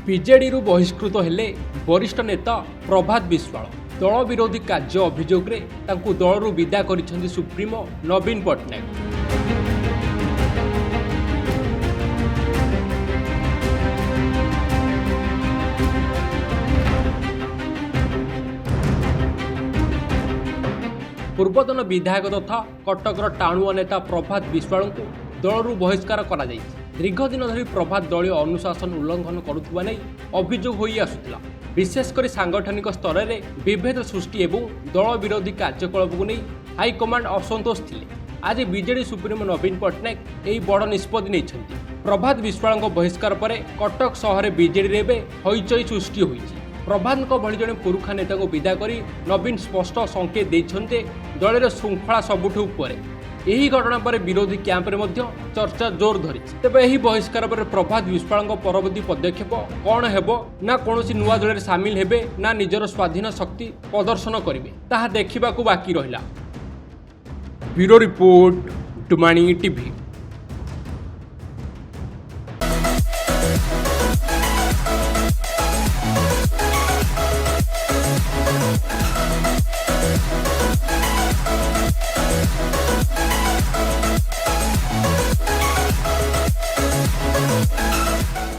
ବିଜେଡିରୁ ବହିଷ୍କୃତ ହେଲେ ବରିଷ୍ଠ ନେତା ପ୍ରଭାତ ବିଶ୍ୱାଳ। ଦଳ ବିରୋଧୀ କାର୍ଯ୍ୟ ଅଭିଯୋଗରେ ତାଙ୍କୁ ଦଳରୁ ବିଦା କରିଛନ୍ତି ସୁପ୍ରିମୋ ନବୀନ ପଟ୍ଟନାୟକ। ପୂର୍ବତନ ବିଧାୟକ ତଥା କଟକର ଟାଣୁଆ ନେତା ପ୍ରଭାତ ବିଶ୍ୱାଳଙ୍କୁ ଦଳରୁ ବହିଷ୍କାର କରାଯାଇଛି। ଦୀର୍ଘ ଦିନ ଧରି ପ୍ରଭାତ ଦଳୀୟ ଅନୁଶାସନ ଉଲ୍ଲଂଘନ କରୁଥିବା ନେଇ ଅଭିଯୋଗ ହୋଇ ଆସୁଥିଲା। ବିଶେଷ କରି ସାଂଗଠନିକ ସ୍ତରରେ ବିଭେଦ ସୃଷ୍ଟି ଏବଂ ଦଳ ବିରୋଧୀ କାର୍ଯ୍ୟକଳାପକୁ ନେଇ ହାଇକମାଣ୍ଡ ଅସନ୍ତୋଷ ଥିଲେ। ଆଜି ବିଜେଡି ସୁପ୍ରିମୋ ନବୀନ ପଟ୍ଟନାୟକ ଏହି ବଡ଼ ନିଷ୍ପତ୍ତି ନେଇଛନ୍ତି। ପ୍ରଭାତ ବିଶ୍ୱାଳଙ୍କ ବହିଷ୍କାର ପରେ କଟକ ସହରରେ ବିଜେଡିରେ ଏବେ ହଇଚଇ ସୃଷ୍ଟି ହୋଇଛି। ପ୍ରଭାତଙ୍କ ଭଳି ଜଣେ ପୁରୁଖା ନେତାଙ୍କୁ ବିଦା କରି ନବୀନ ସ୍ପଷ୍ଟ ସଂକେତ ଦେଇଛନ୍ତି ଯେ ଦଳର ଶୃଙ୍ଖଳା ସବୁଠୁ ଉପରେ। ଏହି ଘଟଣା ପରେ ବିରୋଧୀ କ୍ୟାମ୍ପରେ ମଧ୍ୟ ଚର୍ଚ୍ଚା ଜୋର ଧରିଛି। ତେବେ ଏହି ବହିଷ୍କାର ପରେ ପ୍ରଭାତ ବିଶ୍ୱାଳଙ୍କ ପରବର୍ତ୍ତୀ ପଦକ୍ଷେପ କ'ଣ ହେବ? ନା କୌଣସି ନୂଆ ଦଳରେ ସାମିଲ ହେବେ, ନା ନିଜର ସ୍ୱାଧୀନ ଶକ୍ତି ପ୍ରଦର୍ଶନ କରିବେ, ତାହା ଦେଖିବାକୁ ବାକି ରହିଲା। ବ୍ୟୁରୋ ରିପୋର୍ଟ, ଡୁମାଣି ଟିଭି।